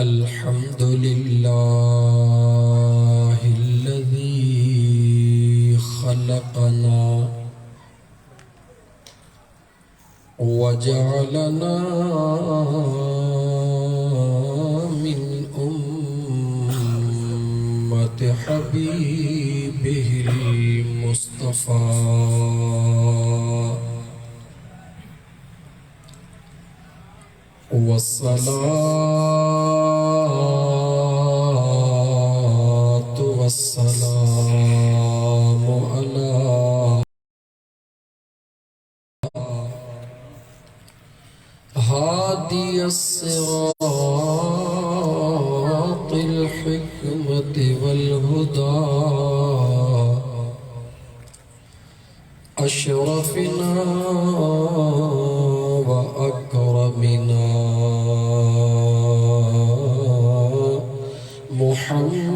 अल्हम्दुलिल्लाहिल्लज़ी खलक़ना वजअलना मिन उम्मति हबीबिहिल मुस्तफ़ा वस्सलातु वस्सलामु अला हादियस सिरातिल हिकमति वल हुदा अशरफिना व अकरमिना मुहम्मदिन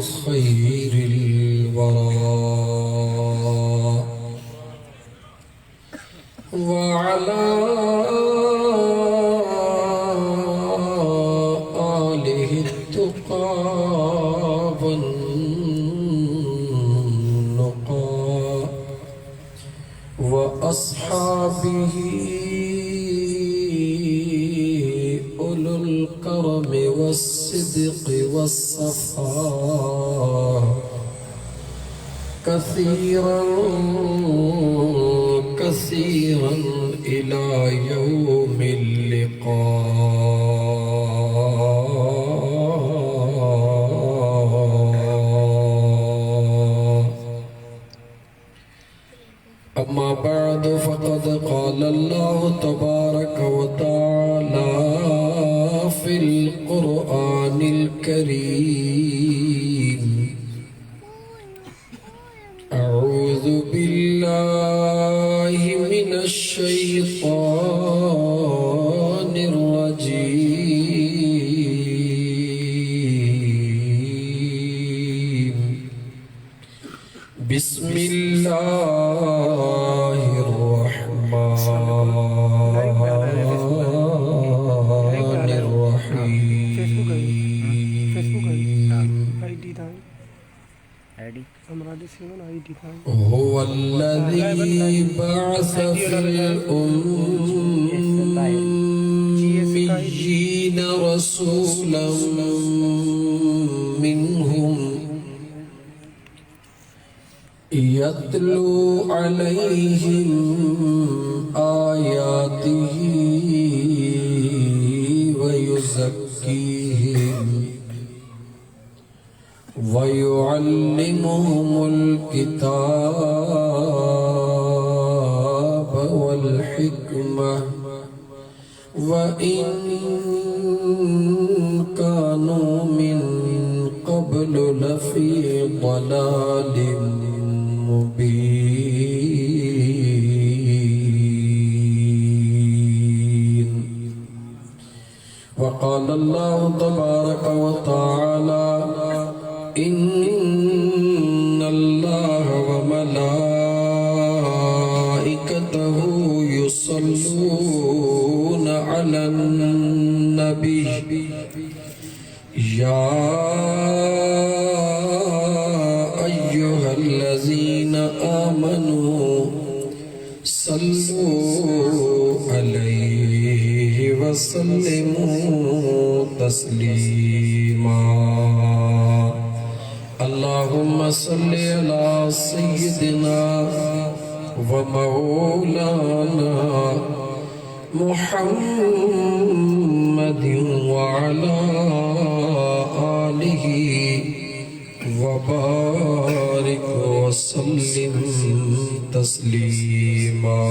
खैरिल वरा व अला आलिहि तुक़ा वअस्हाबिही उलुल करम वस्सिद्क़ि वस्सफ़ा कसीरन कसीरन इला यौमिल लिक़ा। अम्मा बअद फ़क़द क़ाल अल्लाहु तबारक व तआला फ़िल क़ुरआनिल करीम अऊज़ु बिल्लाहि मिनश शैतानिर रजीम बिस्मिल्लाहिर रहमानिर रहीम हुवल्लज़ी बअस फ़िल उम्मिय्यीन रसूलन मिनहुम यत्लू अलैहिम आयातिही व युज़क्कीहिम व युअल्लिमुहुमुल किताब वल हिकमह व इन कानू मिन क़ब्लु लफ़ी ज़लालिम मुबीन। वक़ाल अल्लाहु तबारक व तआला इन्नल्लाह व मलाइकतहु युसल्लूना अलन नबी या अय्युहल्लज़ीना आमनू सल्लू अलैहि व सल्लिमू तस्लीमा। अल्लाहुम्मा सल्लि अला सय्यिदिना व मौलाना मुहम्मदिन व अला आलिहि व बारिक व सल्लिम तस्लीमा।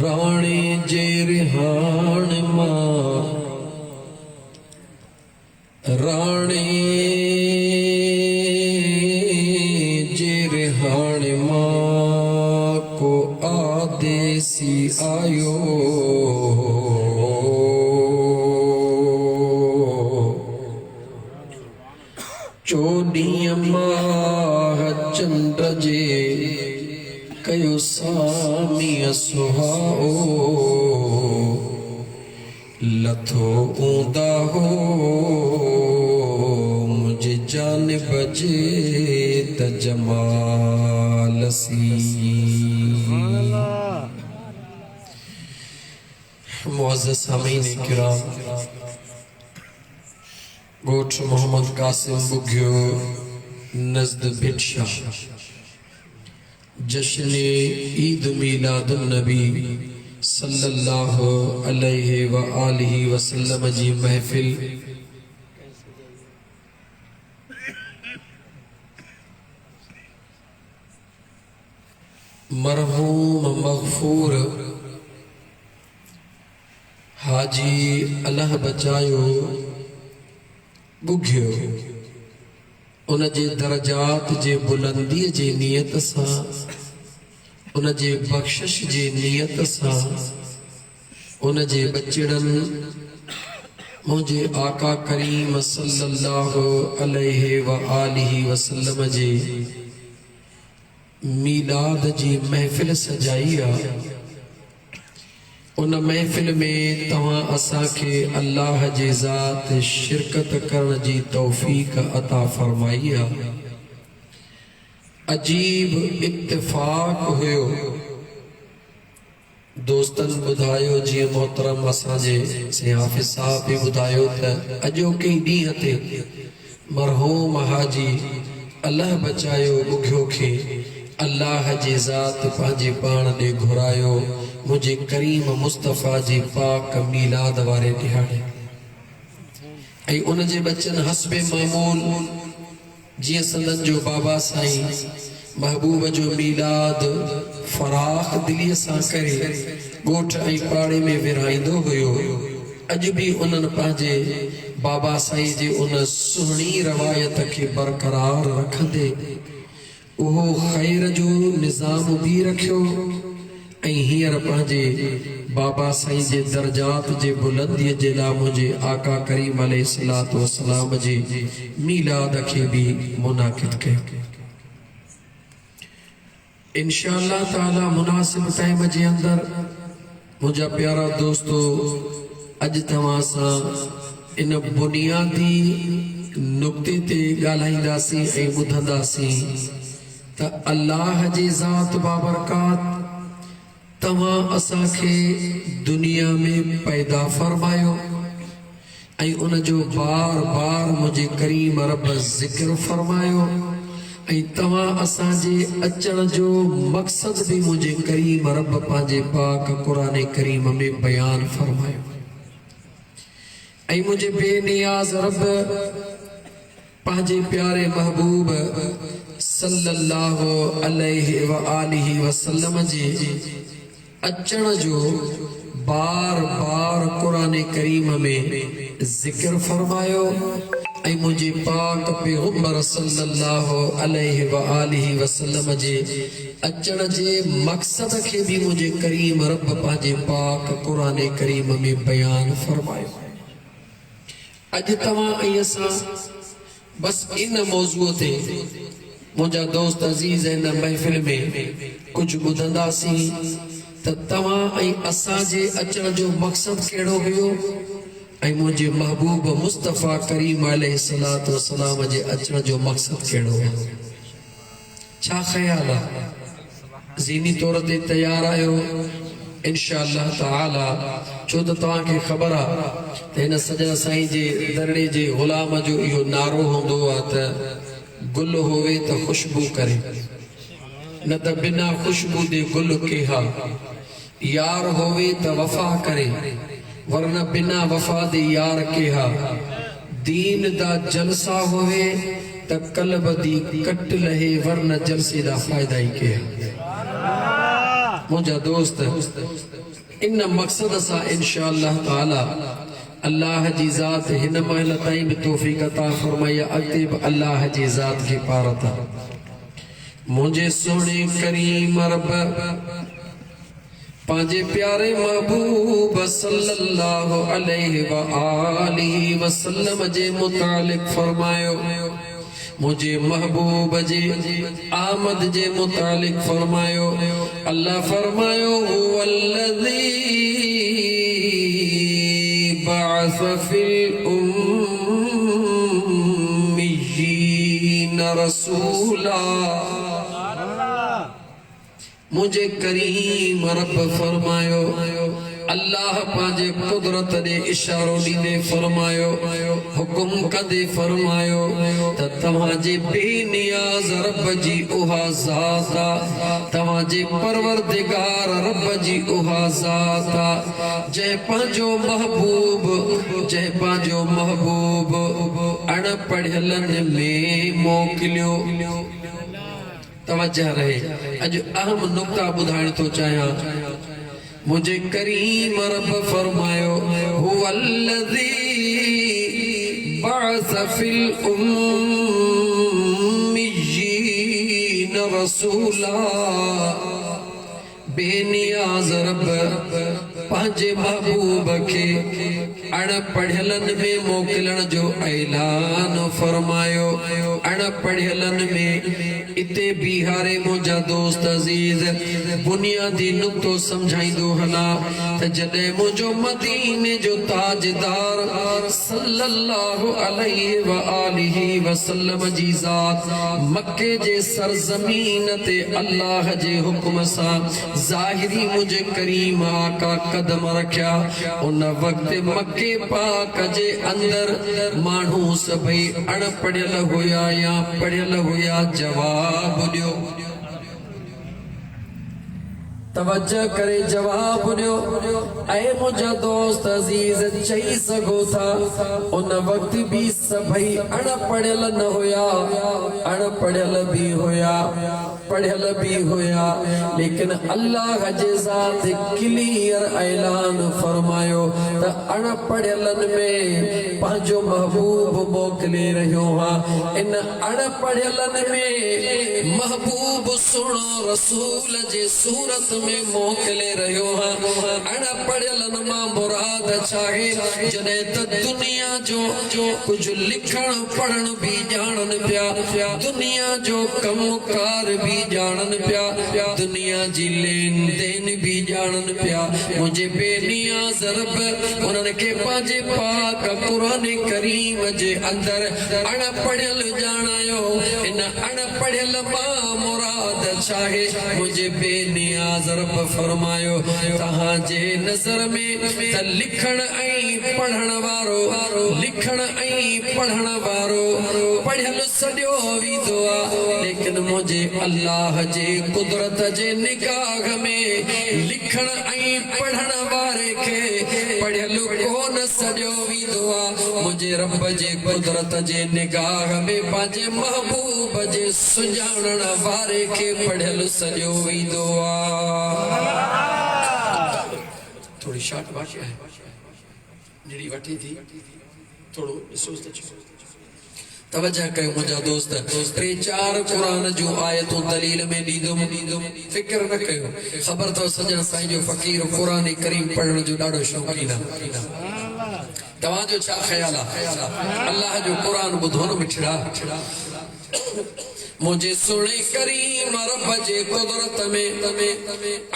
राणे जे रिहान मां राणे जे रिहान मां को आदेसी आयो चोॾ ॾींहं माह चंड जे कयो सामीअ सुहाओ लथो ऊंदा हो मुझे जानिब जे त जमाल सी। मुअज़्ज़ज़ सामीन किराम, गोठ मोहम्मद कासिम बुग्यो नज़द भिटशा जश्न ईद मीलादुन नबी सल्लल्लाहु अलैहि व आलिहि वसल्लम जी महफिल मरहूम मगफूर हाजी अल्लाह बचायो बुघियो उन जे दरजात जे बुलंदी जे नियत सां उन जे बख्शिश जे नियत सां उन जे बचड़न मुझे आका करीम सल्लल्लाहु अलैहि व आलिहि वसल्लम जे मीलाद जी महफिल सजाई आ। उन महफिल में तवां असा के अल्लाह जे ज़ात शिरकत करण जी तौफीक अता फरमाई आ। अजीब इत्तिफाक हुयो। दोस्तन बुधायो जी मोहतरम असाजे से हाफिज साहब भी बुधायो त अजोके ॾींहं ते मरहूम हाजी अल्लाह बचायो बुघियो खे अल्लाह जी ज़ात पंहिंजे पाण ॾे घुरायो मुझे करीम मुस्तफ़ा जी पाक मीलाद वारे ॾिहाड़े ऐं उन जे बचन हस्बे मामूल जी संदन जो बाबा साईं महबूब जो मीलाद फराख दिली सां करे गोठ ऐं पाड़े में विराईंदो हुयो। अज भी उन्हनि पंहिंजे बाबा साईं जे उन सुहिणी रवायत खे बरकरार रखंदे उहो ख़ैर जो निज़ाम भी रखियो ऐं हींअर पंहिंजे बाबा साईं जे दर्जात जे बुलंदीअ जे लाइ मुंहिंजे आका करीम अलैहिस्सलातु वस्सलाम जे मीलाद खे भी मुनाकिद कयो। इंशाअल्लाह ताला मुनासिब टाइम जे अंदर मुंहिंजा प्यारा दोस्तो अज तव्हां सां इन बुनियादी नुक्ते ते ॻाल्हाईंदासीं ऐं ॿुधंदासीं त अल्लाह जी ज़ात बाबरकात तव्हां असांखे दुनिया में पैदा फरमायो ऐं उन जो बार बार मुझे करीम रब ज़िक्र फरमायो ऐं तव्हां असांजे अचण जो मक़सद भी मुझे करीम रब पंहिंजे पाक क़ुरान करीम में बयान फरमायो ऐं मुझे बेनियाज़ रब पंहिंजे प्यारे महबूब सल्लल्लाहु अलैहि व आलिहि वसल्लम जे अचण जो बार बार कुरान करीम में जिक्र फरमायो ऐं मुझे पाक पैगंबर सल्लल्लाहु अलैहि व आलिहि वसल्लम जे अचण जे मक़सद के भी मुझे करीम रब पंहिंजे पाक कुरान करीम में बयान फरमायो। अज तव्हां ऐं असां बस इन मौजूअ ते मुझा दोस्त अजीज इन महफिल में कुछ ॿुधंदासीं त तव्हां ऐं असांजे अचण जो मक़सद कहिड़ो हुयो ऐं मुंहिंजे महबूब मुस्तफ़ा करीम अलैहिस्सलातु वस्सलाम जे अचण जो मक़सद कहिड़ो हुयो। छा ख़्याल आहे? ज़ीनी तौर ते तयार आहियो? इंशाअल्लाह ताला छो त तव्हांखे ख़बर आहे त हिन सजण साईं जे दरड़े जे ग़ुलाम जो इहो नारो हूंदो आहे त गुल होवे तो खुशबू करे न त बिना खुशबू दे गुल के हा यार होवे तो वफा करे वरना बिना वफा दे यार के हा दीन दा जलसा होवे तो कल्ब दी कट लहे वरना जलसे दा फायदा ही के मुझा दोस्त इन मकसद सा इंशाअल्लाह ताला अल्लाह जी ज़ात हिन महल ताईं भी तौफीक अता फरमाए अॻिते भी अल्लाह जी ज़ात खे पारता मुझे सोने करीम रब पांजे प्यारे महबूब सल्लल्लाहु अलैहि व आलिहि वसल्लम जे मुतालिक फरमायो मुझे महबूब जे आमद जे मुतालिक फरमायो। अल्लाह फरमायो वल्लज़ी बअस फिल उम्मिय्यीन रसूला। मुझे करीम रब फरमायो। अल्लाह पांजे कुदरत ने इशारो दीने फरमायो, हुकुम कदे फरमायो त तवाजे बेनियाज रब जी उहा ज़ाता, तवाजे परवरदिगार रब जी उहा ज़ाता जै पांजो महबूब अणपढ़ियलन में मोकिलियो। तवज्जो रहे, अज अहम नुक्ता बुधाइण तो चाहियां। मुझे करीम रब फरमायो हुवल्लज़ी बअस फिल उम्मिय्यीन रसूला। बेनियाज रब पंहिंजे महबूब खे अणपढ़ियलन में मोकिलण जो ऐलान फरमायो। अणपढ़ियलन में इते बिहारे मुंहिंजा दोस्त अज़ीज़ बुनियादी नुक्तो समझाईंदो हला त जॾहिं मुंहिंजो मदीने जो ताजदार सल्लल्लाहु अलैहि व आलिहि वसल्लम जी ज़ात मक्के जे सरज़मीन ते अल्लाह जे हुक्म सां ज़ाहिरी मुझे करीम आका कदम रखिया। उन वक्त मक्के पाक जे अंदर मानू सभई अणपढ़ियल हुया या पढ़ियल हुया। जवाब दियो, तवज्जो करे जवाब दियो। ऐ मुझा दोस्त अजीज चई सगो था उन वक्त भी सभई अणपढ़ियल न हुया, अणपढ़ियल भी हुया, पढ़ियल भी हुया, लेकिन अल्लाह जे ज़ात क्लियर ऐलान फरमायो त अणपढ़ियलन में पंहिंजो महबूब मोकिले रहियो हा। इन अणपढ़ियलन में महबूब सुणो रसूल जे सूरत में मोकिले रहियो हा। अणपढ़ियलन मां मुराद छाहे जॾहिं त दुनिया जो कुछ लिखण पढ़ण भी ॼाणन पिया, दुनिया जो कमकार भी जानन पिया, दुनिया जी लेन देन भी जानन पिया। मुझे बेनियाज़ रब उन्हनि खे पंहिंजे पाक क़ुरान करीम जे अंदर अणपढ़ियल ॼाणायो। इन अणपढ़ियल मां मुराद छाहे मुझे बेनियाज़ रब फरमायो तहांजे नज़र में त लिखण ऐं पढ़ण वारो, लिखण ऐं पढ़ण वारो पढ़ियल सॼो वेंदो आहे, लेकिन मुझे अल्लाह जे कुदरत जे निगाह में लिखण ऐं पढ़ण वारे खे पढ़ियल कोन सॼो वेंदो आहे। मुझे रब जे कुदरत जे निगाह में पंहिंजे महबूब जे सुञाणण वारे खे पढ़ियल सॼो वेंदो आहे। थोड़ी शार्ट भाषा है जड़ी वठी थी, थोड़ो ॾिसो त तवज्जो कयो मुंहिंजा दोस्त। टे चार कुरान जो आयतूं दलील में ॾींदुमि, फिक्र न कयो। ख़बर अथव सजण साईं जो फ़कीर क़ुरान करीम पढ़ण जो ॾाढो शौक़ीन आहे। तव्हांजो छा ख़्याल आहे? अल्लाह जो क़ुरान ॿुधो न मिठड़ा। मुझे सुने करीम रब जे कुदरत में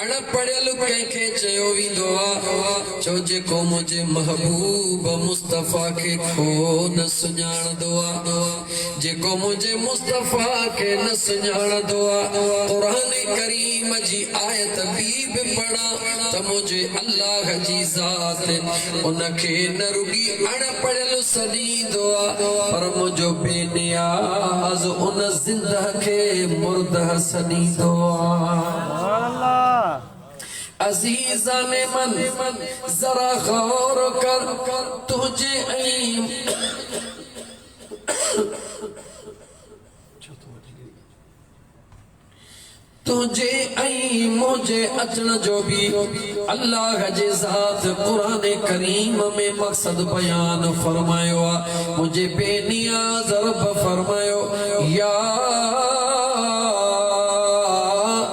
अणपढ़ियल कंहिंखे चयो वेंदो आहे छो जेको मुझे महबूब मुस्तफ़ा खे खो न सुञाणंदो आहे, जेको मुझे मुस्तफ़ा खे न सुञाणंदो आहे। क़ुरान करीम जी आयत बि पढ़ा त मुझे अल्लाह जी ज़ात उनखे न रुॻी अणपढ़ियल सॾींदो आहे, पर मुंहिंजो बेनियाज़ उन खे मुर्दह सॾींदो आहे। अज़ीज़ान मन ज़रा गौर कर तुझे तुझे ऐं मुझे अचण जो भी अल्लाह जे ज़ात क़ुरान करीम में मक़सद बयान फरमायो आहे। मुझे बेनियाज़ रब फरमायो या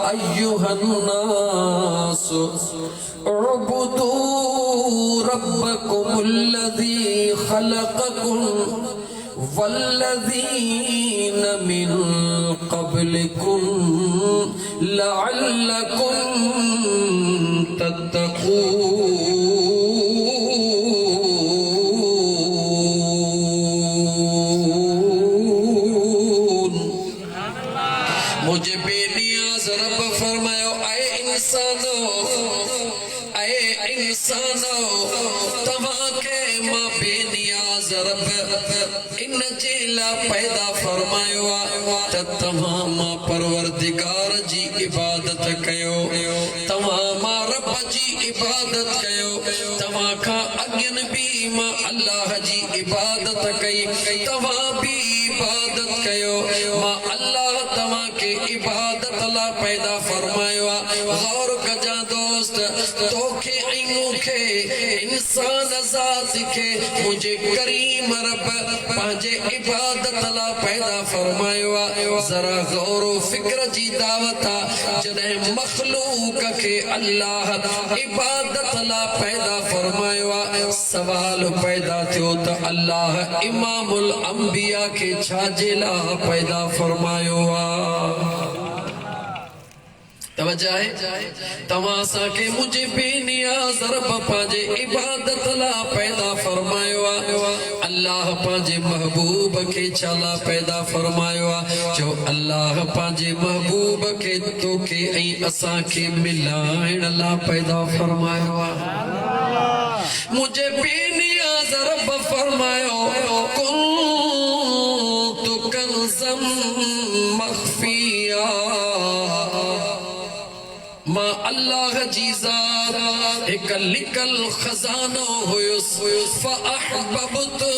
अय्युहन्नास उअबुदू रब्बकुमुल्लज़ी खलक़कुम वल्लज़ीन मिन क़ब्लिकुम लअल्लकुम तत्तक़ून। मुझे बेनियाज रब फरमायो ऐ इंसानो तव्हां के मां बेनियाज रब इन जेला पैदा फरमायो त तव्हां मां परवरदिगार जी इबादत कयो, तव्हां मां रब जी इबादत कयो, तव्हां खां अॻियनि बि मां अल्लाह जी इबादत कई, तव्हां बि इबादत कयो। मां अल्लाह तव्हां के इबादत ला पैदा फरमायो आ। गौर कजा दोस्त, तोखे ऐं मूंखे इंसान ज़ात खे मुझे करीम रब पंहिंजे इबादत ला पैदा फरमायो आ। जरा गौर फिक्र जी दावत आ। जॾहिं मखलूक के अल्लाह इबादत ला पैदा फरमायो आ, सवाल पैदा थियो त अल्लाह इमामुल अंबिया के छाजे ला पैदा फरमायो आ। तवज्जो है, तव्हां असांखे मुझे बेनियाज़ रब पंहिंजे इबादत ला पैदा फरमायो आ। अल्लाह पंहिंजे महबूब के छाला पैदा फरमायो आ। जो अल्लाह पंहिंजे महबूब के तोखे ऐं असांखे मिलाइण ला पैदा फरमायो आ। मुझे बेनियाज़ रब फरमायो कुन्तु कंज़म मख़फ़िया। मां अल्लाह जी ज़ात एक लिकल खजानो हुयुस फ़अहबब्तु।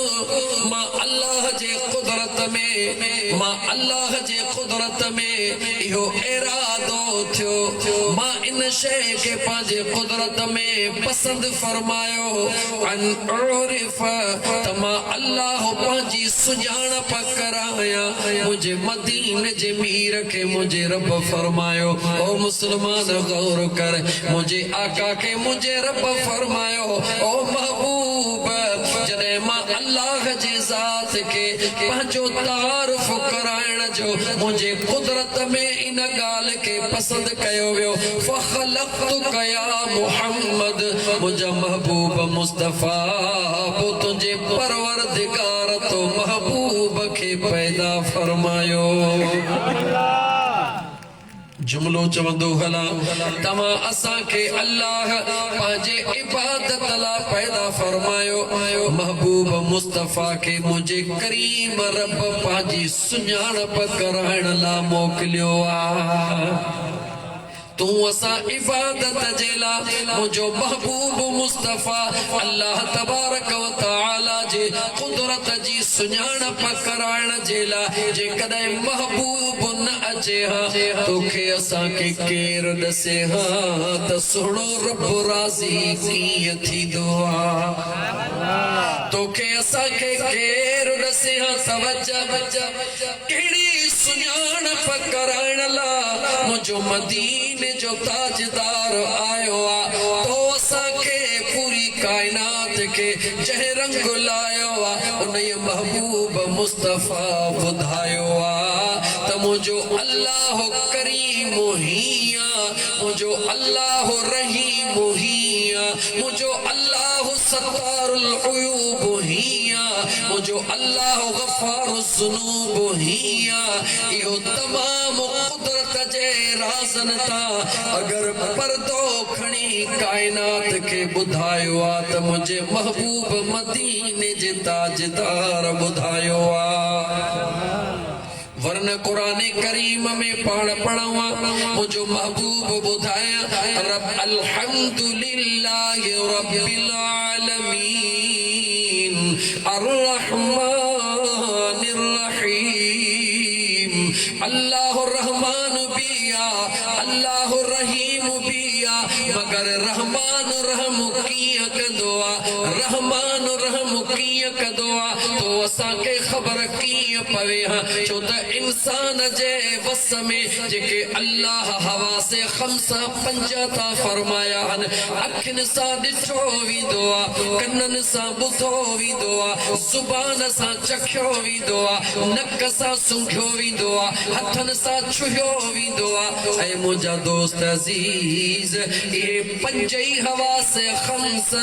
मां अल्लाह जे कुदरत में, मां अल्लाह जे कुदरत में इहो इरादो थियो, मां इन शय के पंहिंजे कुदरत में पसंद फरमायो अन उरिफ त मां अल्लाह पंहिंजी सुञाणप कराया। मुझे मदीने जे मीर के मुझे रब फरमायो ओ मुसलमान गौर कर, मुझे आका के मुझे रब फरमायो ओ महबूब। जॾहिं मां अल्लाह जे ज़ात के पंहिंजो तारुफ कराइण जो मुझे कुदरत में इन ॻाल्हि के पसंद कयो वियो। फ़ख़लक़्तुक या मुहम्मद, मुंहिंजा महबूब मुस्तफ़ा पोइ तुंहिंजे परवरदिगार तो महबूब के पैदा फरमायो। जुमलो चवंदो हला तव्हां असांखे अल्लाह पंहिंजे इबादत ला पैदा फरमायो। महबूब मुस्तफ़ा के मुझे करीम रब पंहिंजी सुञाणप कराइण ला मोकिलियो आ। तू असा इबादत जेला मुझो महबूब मुस्तफ़ा अल्लाह तबारक व तआला जे कुदरत जी सुञाणप कराइण जेला जेकॾहिं महबूब न अचे हा तोखे असांखे केर ॾसे हा त सुहिणो रब राज़ी कीअं थींदो आ। तोखे असांखे केर ॾसे हा तवज्जो कहिड़ी सुञाणप कराइण ला मुझो मदीने जो ताजदार आयो आ। तो असांखे पूरी कायनात के जंहिं रंग लायो आ उन महबूब मुस्तफ़ा ॿुधायो आ त मुझो अल्लाह करीम हिया, मुझो अल्लाह रहीम हिया, मुझो अल्लाह सत्तारुल उयूब हिया, मुझो अल्लाह गफ़ारुज़ ज़ुनूब हिया। इहो तमाम कुदरत जे राज़न ता अगर पर्दो खणी कायनात के ॿुधायो आ त मुझे महबूब मदीने जे ताजदार ॿुधायो आ। वरन कुरान करीम में पाण पढ़वा मुझो महबूब ॿुधाया रब अल्हम्दुलिल्लाहि रब्बिल आलमीन अर्रहमानिर रहीम। अल्लाह रहमान बिया, अल्लाह रहीम बिया, मगर रहमान रहम कीअं कंदो आहे, रहमान रहम कीअं कंदो आहे तो असांखे ख़बर कीअं पवे हा। छो त इंसान जे वस में जेके अल्लाह हवा से खमसा पंजा था फरमाया आहिनि, अखियुनि सां ॾिठो वेंदो आहे, कननि सां ॿुधो वेंदो आहे, ज़ुबान सां चखियो वेंदो आहे, नक सां सूंघियो वेंदो आहे, हथनि सां छुहियो वेंदो आहे। ऐं मुंहिंजा दोस्त अज़ीज़, इहे पंज ई हवास खम्स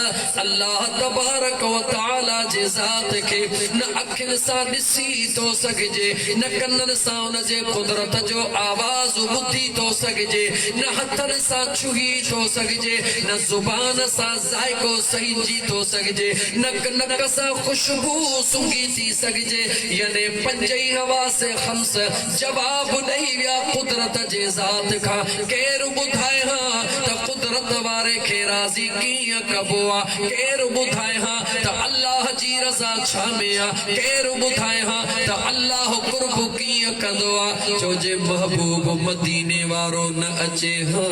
अल्लाह तबारक व तआला जे ज़ात खे न अखियुनि सां ॾिसी थो सघिजे, न कननि सां उन जे कुदरत जो आवाज़ ॿुधी थो सघिजे, न हथनि सां छुही थो सघिजे, न ज़ुबान सां ज़ाइक़ो सहिजी थो सघिजे, न नक सां ख़ुशबू सूंघी थी सघिजे। यानी पंज ई हवास खम्स जवाब ॾेई विया कुदरत जे ज़ात खां। केरु ॿुधाए हा त कुदरत वारे खे राज़ी कीअं कबो आहे, केरु ॿुधाए हा त अल्लाह जी रज़ा छा में आहे, केरु ॿुधाए हा त अल्लाह कुर्ब कीअं कंदो आहे। जो जे महबूब मदीने वारो न अचे हा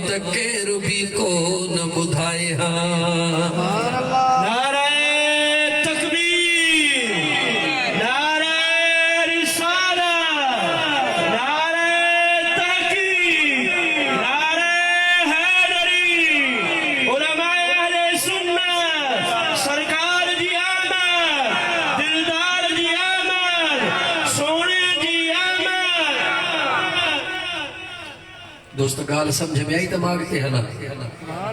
त केरु बि को न ॿुधाए हा। दोस्त गाल समझ में आई दिमाग ते हला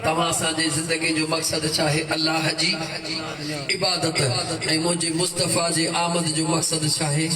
तव्हां असांजे ज़िंदगी जो मक़सद छा आहे, अल्लाह जी इबादत ऐं मुंहिंजे मुस्तफ़ा जे आमद जो मक़सद छा आहे।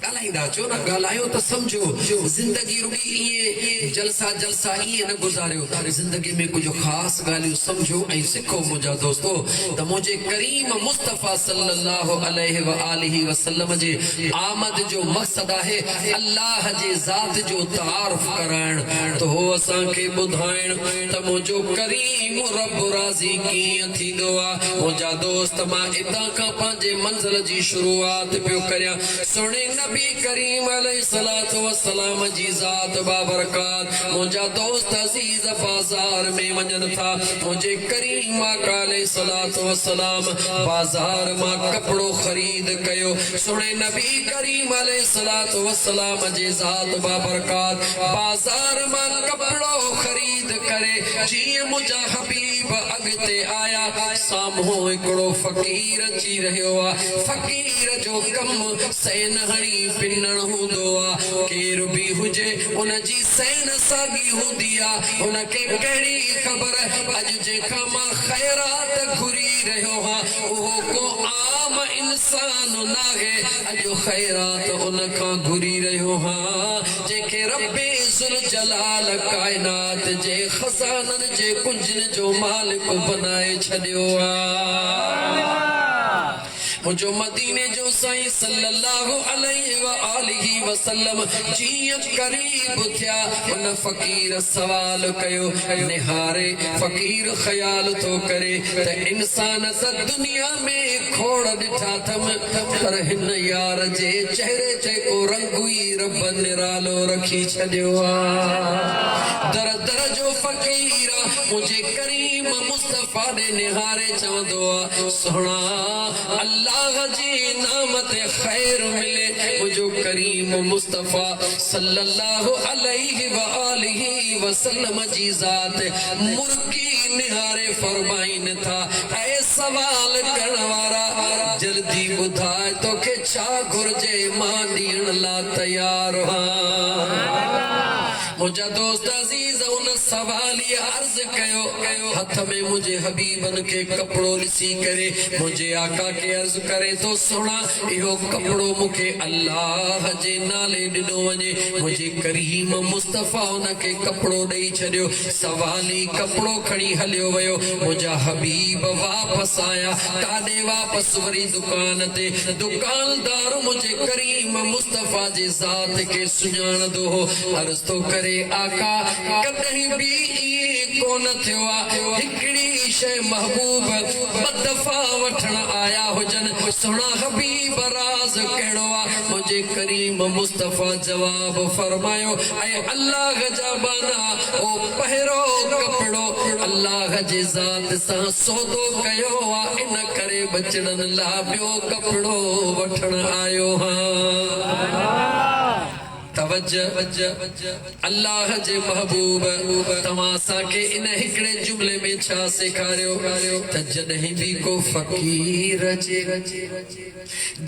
ॻाल्हाईंदा अचो न, ॻाल्हायो त सम्झो। ज़िंदगी रुॻी ईअं जलसा जलसा ईअं न गुज़ारियो, ज़िंदगी में कुझु ख़ासि ॻाल्हियूं सम्झो ऐं सिखो। मुंहिंजा दोस्तो, त मुंहिंजे करीम मुस्तफ़ा सल्लल्लाहु अलैहि व आलिहि वसल्लम जे आमद जो मक़सद आहे अल्लाह जे ज़ात जो तारुफ़ कराइण, त हो असांखे ॿुधाइण त मुंहिंजो करीम रब राज़ी कीअं थींदो आहे। मुंहिंजा दोस्त, मां हितां खां पंहिंजे मंज़िल जी शुरूआत पियो करियां। सुहिणे नबी करीम अलैहिस्सलातु वस्सलाम जी ज़ात बाबरकात। मुंहिंजा दोस्त अज़ीज़ बाज़ार में वञनि था, मुंहिंजे करीम आका अलैहिस्सलातु वस्सलाम बाज़ार मां कपिड़ो ख़रीद कयो। सुहिणे नबी करीम अलैहिस्सलातु वस्सलाम जी ज़ात बाबरकात बाज़ार मां कपिड़ो ख़रीद करे जीअं मुंहिंजा हबीब अॻिते आया, साम्हूं हिकिड़ो फ़क़ीर अची रहियो आहे। फ़क़ीर जो कमु सैन हणी पिनण हूंदो आहे, केरु बि हुजे उन जी सैन साॻी हूंदी आहे। उनखे कहिड़ी ख़बर अॼु जंहिंखां मां ख़ैरात घुरी रहियो आहियां उहो को आम इंसान नाहे, अॼु ख़ैरात उन खां घुरी रहियो आहियां जंहिंखे रब्बे ज़ुल जलाल काइनात जे ख़ज़ाननि जे कुंजनि जो मालिक बनाए छॾियो आहे। मुझो मदीने जो साईं सल्लल्लाहु अलैहि व आलिहि वसल्लम जीअं करीब थिया, उन फ़क़ीर सवाल कयो। निहारे फ़क़ीर ख़याल थो करे त इंसान त दुनिया में खोड़ ॾिठा अथमि, पर हिन यार जे चेहरे ते को रंग ई रब निरालो रखी छॾियो आहे। दर दर जो फ़क़ीर मुझे करीम मुस्तफ़ा ने निहारे चवंदो आहे, सुहिणा अल्लाह जी नाम ते ख़ैर मिले। मुझो करीम मुस्तफ़ा सल्लल्लाहु अलैहि व आलिहि वसल्लम जी ज़ात मुर्की निहारे फरमाइन था, ऐ सवाल करण वारा जल्दी ॿुधाए तोखे छा घुर्जे, मां ॾियण लाइ तयार आहियां। मुंहिंजा दोस्त अज़ीज़ उन सवाल अर्ज़ कयो, हथ में मुंहिंजे हबीबन खे कपिड़ो ॾिसी करे मुंहिंजे आका खे अर्ज़ करे तो, सुहिणा इहो कपिड़ो मूंखे अल्लाह जे नाले ॾिनो वञे। मुंहिंजे करीम मुस्तफ़ा उनखे कपिड़ो ॾेई छॾियो, सवाली कपिड़ो खणी हलियो वियो। मुंहिंजा हबीब वापसि आया, काॾे वापसि वरी दुकान ते। दुकानदार मुंहिंजे करीम मुस्तफ़ा जे ज़ात खे सुञाणंदो हो, अर्ज़ तो करे आका कॾहिं बि इएं कोन थियो आहे हिकिड़ी शइ महबूब ॿ दफ़ा वठण आया हुजनि। सुहिणा हबीब राज़ कहिड़ो आहे? मुझे करीम मुस्तफा जवाब फरमायो ऐ अल्लाह जबाना ओ पहरो कपड़ो अल्लाह जे जात सा सौदो कयो इन करे बचड़न ला बियो कपड़ो वठण आयो हां तवज्जो अल्लाह जे महबूब तमासा के इन हिकड़े जुमले में छा सिखारियो त जदहीं भी को फकीर जे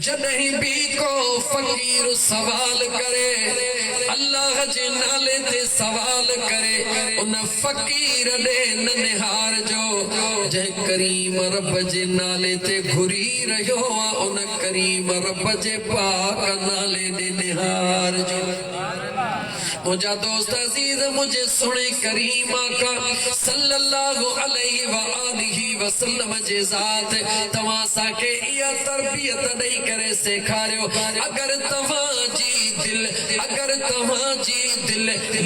जदहीं भी को फकीर सवाल करे अल्लाह जे नाले ते सवाल करे उन फकीर दे ननिहार जो जे करीम रब जे नाले ते घुरी रहियो उन करीम रब जे पाक नाले दे निहार जो मुझा दोस्त अजीज मुझे सुने करीम आका सल्लल्लाहु अलैहि व आलिहि वसल्लम जे जात तवासा के या तरबियत नहीं करे सिखारियो अगर तवा जी दिल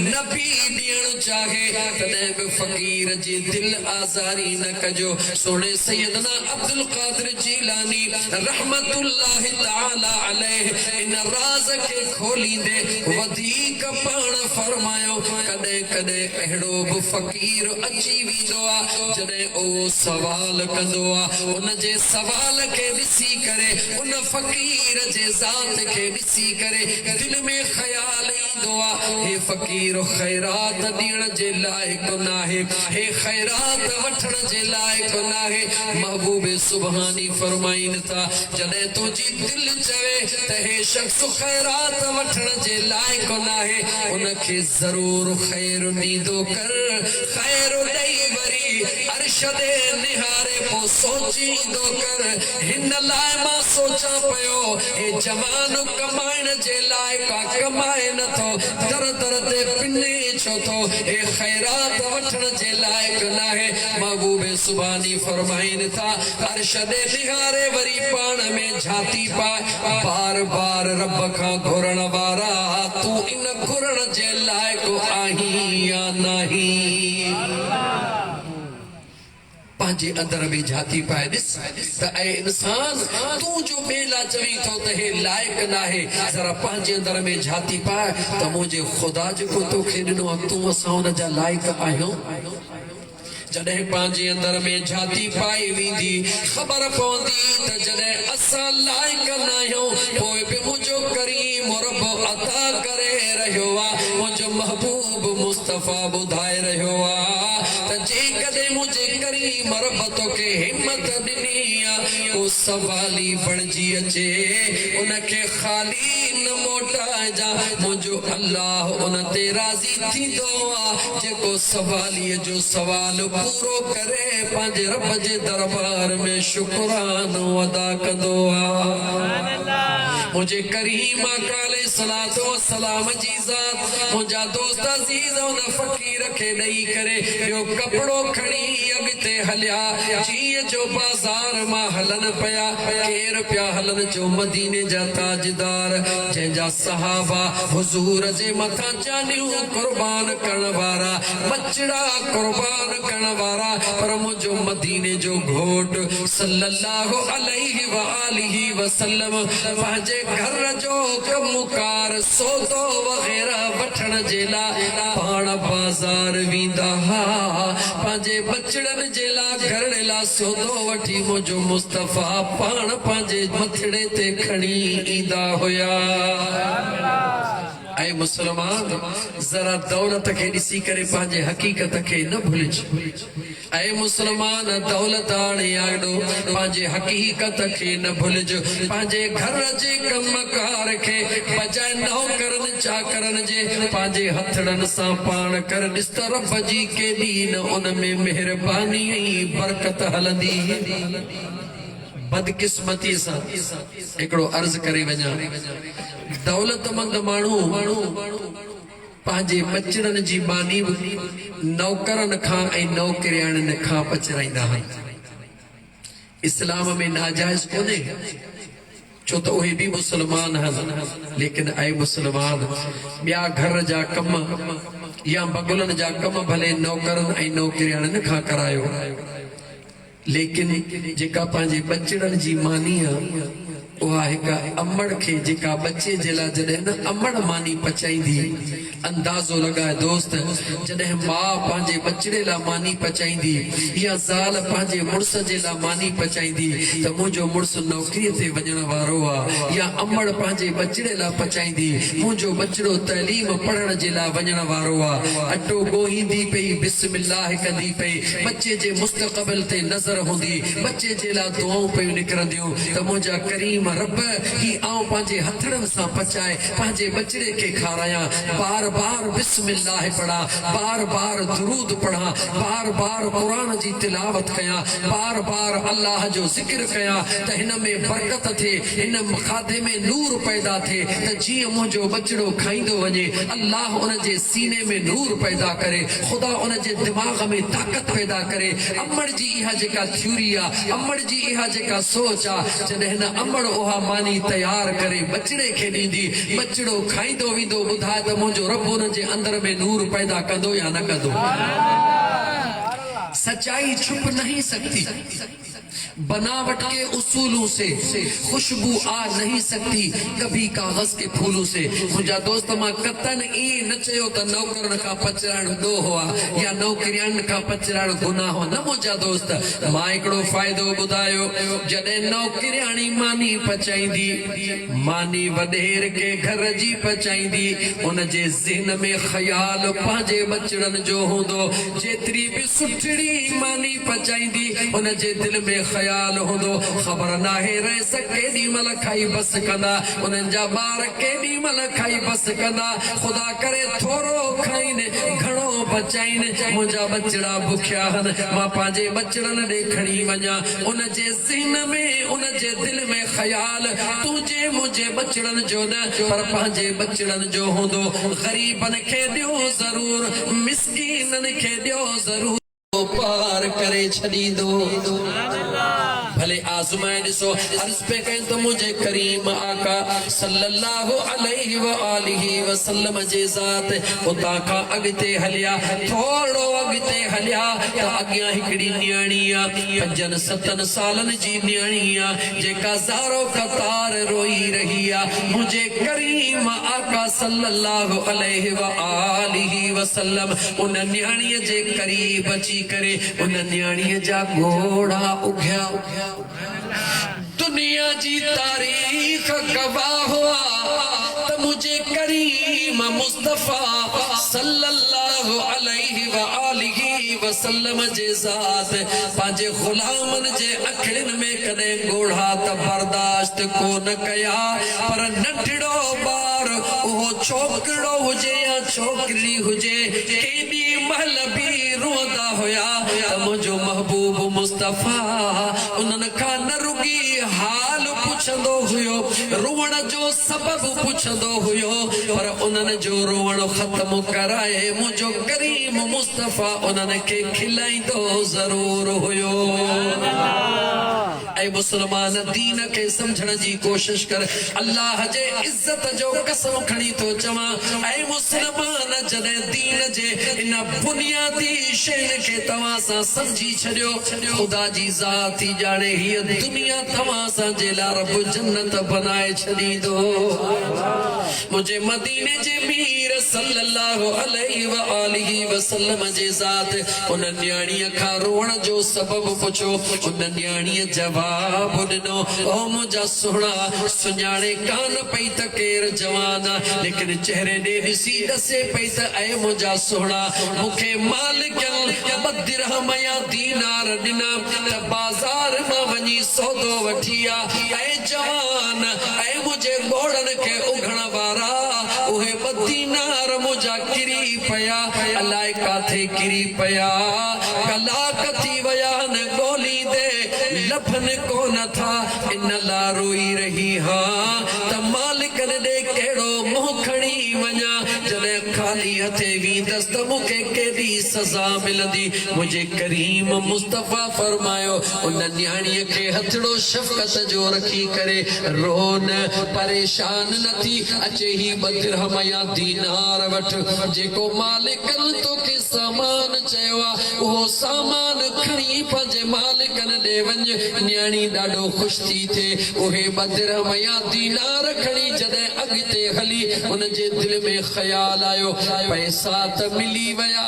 नबी दियण चाहे तदे भी फकीर जी दिल आजारी न कजो सुने सैयदना अब्दुल कादिर जीलानी रहमतुल्लाहि तआला अलैहि इन राज के खोली दे वधीक पाण फरमायो कदे कदे अहिड़ो भी फकीर अची वेंदो आ जदे ओ सवाल कंदो आ उन जे सवाल के ॾिसी करे उन फकीर जे ज़ात के ॾिसी करे दिल में ख्याल ईंदो आ हे फकीर खैरात ॾियण जे लाइक नाहे हे खैरात वठण जे लाइक नाहे महबूब सुभानी फरमाइन था जदे तुझी दिल चवे त हे शख्स खैरात वठण जे लाइक नाहे उनके जरूर खैर नीदो कर खैर दई वरी अरशदे निहारे पो सोची दो कर हिन लाए मां सोचा पयो ए जवान कमाइण जे लाए का कमाए न थो दर दर ते पिने छो तो ए खैरात वठण जे लायक नाहे महबूब सुभानी फरमाइन था अरशदे निहारे वरी पाण में झाती पाए बार बार रब का घुरण वारा तू इन घुरण जे लायक आही या नहीं पांजे अंदर में झाती पाए दिस त ऐ इंसान तू जो बेला चवी तो त हे लायक नाहे जरा पांजे अंदर में झाती पाए त मुझे खुदा जो तो खेडनो तू असा उन जा लायक आयो जदे पांजे अंदर में झाती पाई वींदी खबर पौंदी त जदे असा लायक नायो पोए पे मुझो करीम रब अता करे रहियो आ मुझो महबूब मुस्तफा बुधाए रहियो आ त जे कदे मुझे करीम रब तो के हिम्मत दिनी ओ सवाली बणजी अचे उनके खाली न मोटा जा मुझो अल्लाह उन ते राजी थींदो आ जेको सवाली जो सवाल पूरो करे पांजे रब जे दरबार में शुक्रानो अदा कंदो आ मुझे करीम काले सलातो सलाम जी जात मुझा दोस्त अजीज उन फकीर के नहीं करे यो कपड़ो खणी अगते हलिया जी जो बाजार मां हलन पया केर पया हलन जो मदीने जा ताजदार जंहिंजा सहाबा हुजूर जे मथा जानियूं कुर्बान करण वारा बचड़ा कुर्बान करण वारा पर मुझो मदीने जो घोट सल्लल्लाहु अलैहि व आलिहि वसल्लम पंहिंजे घर जो कमुकार सौदो वगैरह वठण जे लाइ पाण बाज़ार वेंदा हा पंहिंजे बचड़नि जे लाइ घरणे लाइ सौदो वठी मुझो मुस्तफा पाण पंहिंजे मथड़े ते खणी ईंदा हुया ऐ मुसलमान जरा दौलत के ॾिसी करे पंहिंजे हकीकत के न भुलिज ऐ मुसलमान दौलत आणे आॾो पंहिंजे हकीकत के न भुलिज पंहिंजे घर जे कमकार के बजाए नौकरनि चाकरनि जे पंहिंजे हथड़नि सां पाण कर ॾिस त रब जी केॾी न उन में मेहरबानी ऐं बरकत हलंदी बदकिस्मती सां हिकिड़ो अर्ज करे वञा दौलतमंद माण्हू पंहिंजे बचड़नि जी मानी नौकरनि खां ऐं नौकिरियाणियुनि खां पचराईंदा आहिनि इस्लाम में नाजाइज़ कोन्हे छो तो उहे भी मुसलमान हन लेकिन ऐ मुसलमान ॿिया घर जा कम या बगुलनि जा कम भले नौकरनि ऐं नौकिरियाणियुनि खां करायो लेकिन जेका पंहिंजे बचड़नि जी मानी आहे उहा हिकु अमड़ खे जेका बच्चे जे लाइ जॾहिं न अमड़ मानी पचाईंदी अंदाज़ो लॻाए दोस्त जॾहिं माउ पंहिंजे बचड़े लाइ मानी पचाईंदी या ज़ाल पंहिंजे मुड़ुस जे लाइ मानी पचाईंदी त मुंहिंजो मुड़ुस नौकरीअ ते वञण वारो आहे या अमड़ पंहिंजे बचड़े लाइ पचाईंदी मुंहिंजो बचड़ो तइलीम पढ़ण जे लाइ वञण वारो आहे अटो ॻोहींदी पई बिस्मिल्लाह कंदी पई बच्चे जे मुस्तक़बिल ते नज़र हूंदी बच्चे जे लाइ दुआऊं पियूं निकिरंदियूं त मुंहिंजा करीम रब ही आऊं पंहिंजे हथड़नि सां पचाए पंहिंजे बचड़े खे खारायां बार बार बिस्मिल्लाह पढ़ा बार बार दुरूद पढ़ा बार बार कुरान जी तिलावत कयां बार बार अल्लाह जो जिक्र कयां त हिन में बरकत थे हिन खाधे में नूर पैदा थे त जीअं मुंहिंजो बचड़ो खाईंदो वञे अल्लाह उन जे सीने में नूर पैदा करे खुदा उन जे दिमाग़ में ताक़त पैदा करे अमड़ जी इहा जेका थ्योरी आहे अमड़ जी इहा जेका सोच आहे जॾहिं हिन अमड़ उहा मानी तयार करे बचड़े खे ॾींदी बचड़ो खाईंदो वेंदो ॿुधाए त मुंहिंजो रब उन जे अंदर में नूर पैदा कंदो या न कंदो सच्चाई छुप नहीं सकती बनावट के उसूलों से खुशबू आ नहीं सकती कभी कागज के फूलों से मुझा दोस्त मां कतन ई न चयो त नौकरन का पचराण दो हुआ या नौकरियन का पचराण गुनाह हो न मुझा दोस्त मां एकड़ो फायदो बुधायो जडे नौकरियाणी मानी पचाईंदी मानी वडेर के घर जी पचाईंदी उन जे ज़हन में ख्याल पांजे बचड़न जो होंदो जेतरी भी सुठड़ी मानी पचाईंदी उन जे दिल में ख्याल होंदो खबर ना है रह सके दी मल खाई बस कंदा उनन जा बार केडी मल खाई बस कंदा खुदा करे थोरो खाइन घणो बचाइन मुंजा बचड़ा भुखिया हन मां पांजे बचड़न दे खणी वञा उन जे ज़हन में उन जे दिल में ख्याल तुझे मुझे बचड़न जो न पर पांजे बचड़न जो होंदो गरीबन के दियो जरूर मिस्कीनन के दियो जरूर पार करे छॾींदो भले आज़माए ॾिसो अर्ज़ पे कयूं त मुंहिंजे करीम आका सल्लल्लाहु अलैहि व आलिहि वसल्लम जे ज़ात उतां खां अॻिते हलिया थोरो अॻिते हलिया त अॻियां हिकिड़ी न्याणी आहे 5-7 सालनि जी न्याणी आहे जेका ज़ारो क़तार रोई रही आहे मुंहिंजे करीम आका सल्लल्लाहु अलैहि व आलिहि वसल्लम उन न्याणीअ जे करीब अची करे उन न्याणीअ जा घोड़ा उघिया दुनिया जी तारीख गवाह हुआ तो मुझे करीम मुस्तफा सल्लल्लाहु अलैहि व आलिहि वसल्लम जे ज़ात पांजे गुलामन जे अखड़न में कदे घोड़ा त बर्दाश्त को न कया पर नंढड़ो बार वो छोकड़ो हुजे या छोकरी हुजे केडी महल भी रोंदा होया त मुझो महबूब मुस्तफा उन्हन का न रुगी हाल पुछंदो हुयो रोवण जो सबब पुछंदो हुयो पर उन्हन जो रोवण खत्म कराए मुझो करीम मुस्तफा उन्हन के खिलाइंदो जरूर हुयो ऐ मुसलमान दीन के समझण जी कोशिश कर अल्लाह जे इज्जत जो कसम खणी तो चवा ऐ मुसलमान जदे दीन जे इन बुनियादी शैन के तवा सा समझी छड़ियो खुदा जी जात ही जाने ही दुनिया तवा सा जेला रब जन्नत बनाए छड़ी दो मुझे मदीने जे मीर सल्लल्लाहु अलैहि व आलिहि वसल्लम जे जात उन न्याणीअ खां रोवण जो सबब पुछो उन न्याणीअ जवाब ॾिनो ओ मुंहिंजा सुहिणा सुञाणे कान पई त केर जवान लेकिन चेहरे ॾे ॾिसी ॾसे पई त ऐ मुंहिंजा सुहिणा मूंखे मालिक ॿ दिरहम या दीनार ॾिना त बाज़ार मां वञी सौदो वठी आ ऐ जवान ऐ मुंहिंजे घोड़न खे उघण वारा उहे 2 दीनार मुंहिंजा किरी पया अलाए काथे किरी पया कलाक थी विया न ॻोल्ही दे लभन कोन था इन ला रोई रही हाँ त मालिक ॾे कहिड़ो मुंहुं खणी वञा जॾहिं खाली हथे वींदस त मूंखे केॾी सज़ा मिलंदी। मुझे करीम मुस्तफ़ा फरमायो उन न्याणीअ खे हथड़ो शफ़क़त जो रखी करे रोन परेशान न थी अचे ही ॿ दिरहम या दीनार वठ जेको मालिकन तोखे सामान चयो आहे उहो सामान खणी पंहिंजे मालिकन ॾे वञ। न्याणी ॾाढो ख़ुशि थी थिए उहे ॿ दिरहम या दीनार खणी जॾहिं अॻिते हली उनजे दिलि में ख़्याल आयो पैसा त मिली विया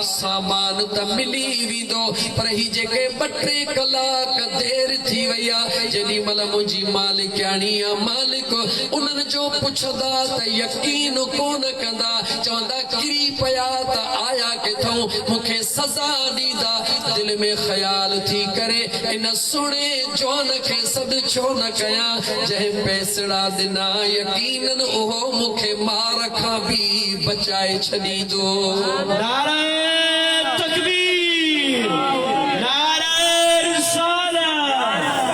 सामान त मिली वेंदो पर ही जेके 2-3 कलाक देर थी वई आहे जेॾी महिल मुंहिंजी मालिकाणी आहे मालिक उन्हनि जो पुछंदा त यकीन कोन कंदा चवंदा किरी पिया त आया किथां मूंखे सज़ा ॾींदा। दिलि में ख़्याल थी करे इन सुहिणे जवान खे सॾु छो न कयां जंहिं पैसड़ा ॾिना यकीनन उहो मूंखे मार खां बि बचाए छॾींदो। नारे तकबीर, नारे रिसालत,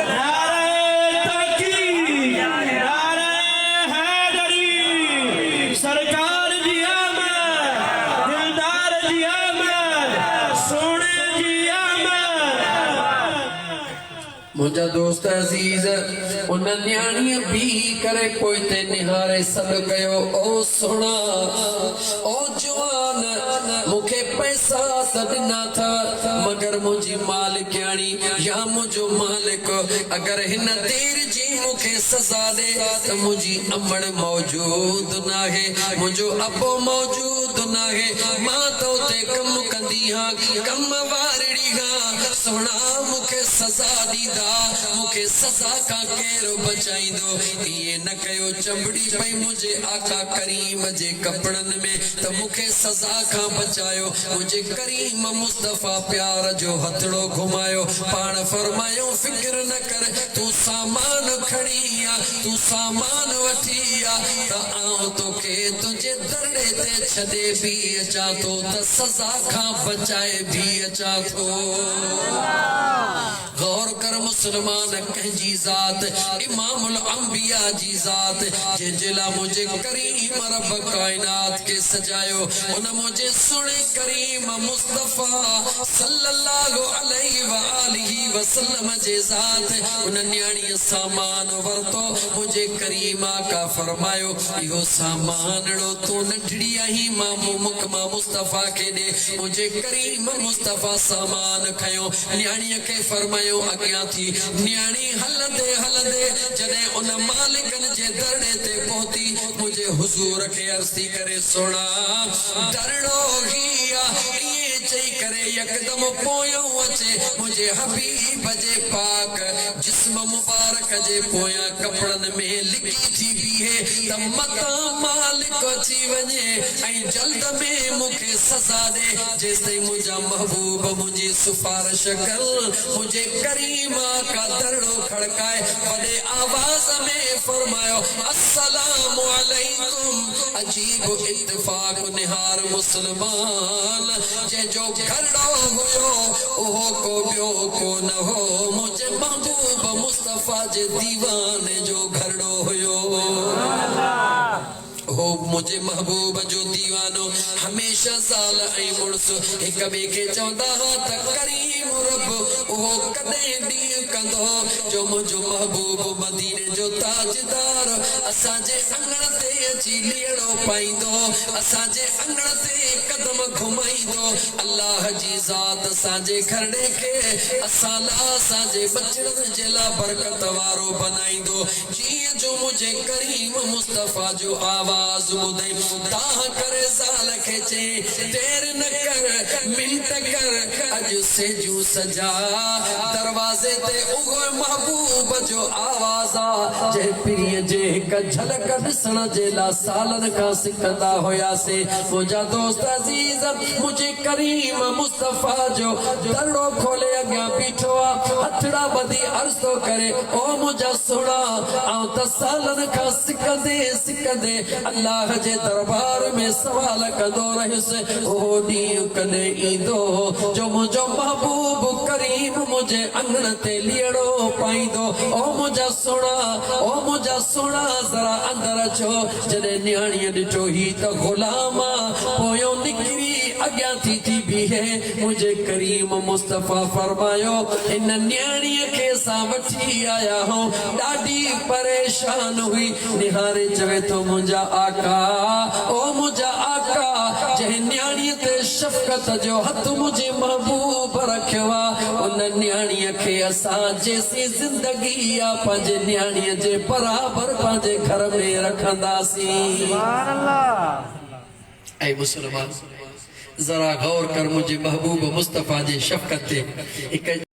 नारे तहकीक, नारे हैदरी। सरकार जी आमद, दिलदार जी आमद, सोने जी आमद। मुझा दोस्त अजीज उन न्याणीअ भी करे पोइ ते निहारे सॾु कयो ओ सोना ओ जवान मूंखे पैसा त ॾिना था मगर मुंहिंजी मालिकाणी या मुंहिंजो मालिक अगर हिन देर जी मूंखे सज़ा ॾे त मुंहिंजी अमड़ मौजूद न आहे मुंहिंजो अबो मौजूद न आहे मां त उते कम कंदी आहियां कम वारड़ी खां सोना मूंखे सज़ा ॾींदा मूंखे सज़ा खां केरु बचाईंदो। इहे न कयो चंबड़ी पई मुंहिंजे आका करीम जे कपड़नि में त मूंखे सज़ा खां बचायो। मुंहिंजे करीम मुस्तफ़ा प्यार जो हथड़ो घुमायो पाण फरमायो फिक्र न कर तूं सामान खणी आ तूं सामान वठी आ त आउं तोखे तुंहिंजे दरड़े ते छॾे बि अचां थो त सज़ा खां बचाए बि अचां थो। गौर कर मुसलमान कंहिंजी ज़ात इमामुल अंबिया जी ज़ात जंहिंजे लाइ मुंहिंजे करीम रब काइनात खे सजायो उन मुंहिंजे सुहिणे करीम मुस्तफ़ा सल्लल्लाहु अलैहि व आलिहि वसल्लम जे ज़ात उन न्याणीअ सामान वरतो मुंहिंजे करीम आका फरमायो इहो सामान ॾिनो तूं नंढड़ी आहीं मां मुकमा मुस्तफ़ा खे ॾे मुंहिंजे करीम मुस्तफ़ा सामान खयो न्याणीअ खे फरमायो अॻियां थी न्याणी हलंदे हलंदे जॾहिं उन मालिकन जे दरड़े ते पहुती मुंहिंजे हुज़ूर खे अर्ज़ थी करे सोना दरड़ो ही आहे इएं चई करे यकदम पोयों अचे मुंहिंजे हबीब जे पाक जिस्म मुबारक जे पोयां कपड़नि में लिकी थी बीहे त मतां मालिक अची वञे ऐं जल्द में मूंखे सज़ा ॾे जेसिताईं मुंहिंजा महबूब मुंहिंजी सिफारिश कर मुझे करीमा का दरड़ो खड़काए बड़े आवाज में फरमायो अस्सलामु अलैकुम। अजीब इत्तेफाक निहार मुसलमान जे जो घरड़ो हुयो ओहो को बियो को न हो मुझे महबूब मुस्तफ़ा जे दीवाने जो घरड़ो हुयो हो मुझे महबूब जो दीवानो हमेशा ज़ाल ऐं मुड़स हिक ॿिए खे चवंदा हा त करीम रब उहो कॾहिं ॾींहुं कंदो जो मुंहिंजो महबूब मदीने जो ताजदार असांजे अंगण ते अची लीड़ो पाईंदो असांजे अंगण ते कदम घुमाईंदो अल्लाह जी ज़ात असांजे घरड़े खे असां लाइ असांजे बचड़नि जे लाइ बरकत वारो बनाईंदो जीअं जो मुंहिंजे करीम मुस्तफ़ा जो आवाज़ ॿुधई तां करे ज़ाल खे चई देर न कर मिंट कर अॼु सेजू सजा दरवाज़े ते उहो महबूब जो आवाज़ आ जंहिं पीरीअ जे हिक झलक ॾिसण जे लाइ सालनि खां सिकंदा हुयासीं। मुंहिंजा दोस्त अज़ीज़ मुंहिंजे करीम मुस्तफ़ा जो दरड़ो खोले अॻियां बीठो आहे हथड़ा ॿधी अर्ज़ थो करे ओ मुंहिंजा सोना आउं त सालनि खां सिकंदे सिकंदे अल्लाह जे दरबार में सवाल कंदो रहियुसि उहो ॾींहुं कॾहिं ईंदो जो मुंहिंजो मुझो महबूब करीम मुझे अंगण ते लियड़ो पाईंदो ओ मुझा सोना जरा अंदर अचो जॾहिं न्याणीअ ॾिठो ही त गुलाम पोयों निकिरी अॻियां थी बीहे मुझे करीम मुस्तफ़ा फरमायो इन न्याणीअ खे असां वठी आया हूं ॾाढी परेशान हुई निहारे चवे थो मुंहिंजा आका ओ मुंहिंजा आका जंहिं न्याणीअ ते शफ़क़त जो हथ मुंहिंजे महबूब रखियो आहे उन न्याणीअ खे असां जेसी ज़िंदगी आहे पंहिंजे न्याणीअ जे बराबरि पंहिंजे घर में रखंदासीं। ऐं मुस्लमान जरा गौर कर मुझे महबूब मुस्तफ़ा जे शफ़क़त ते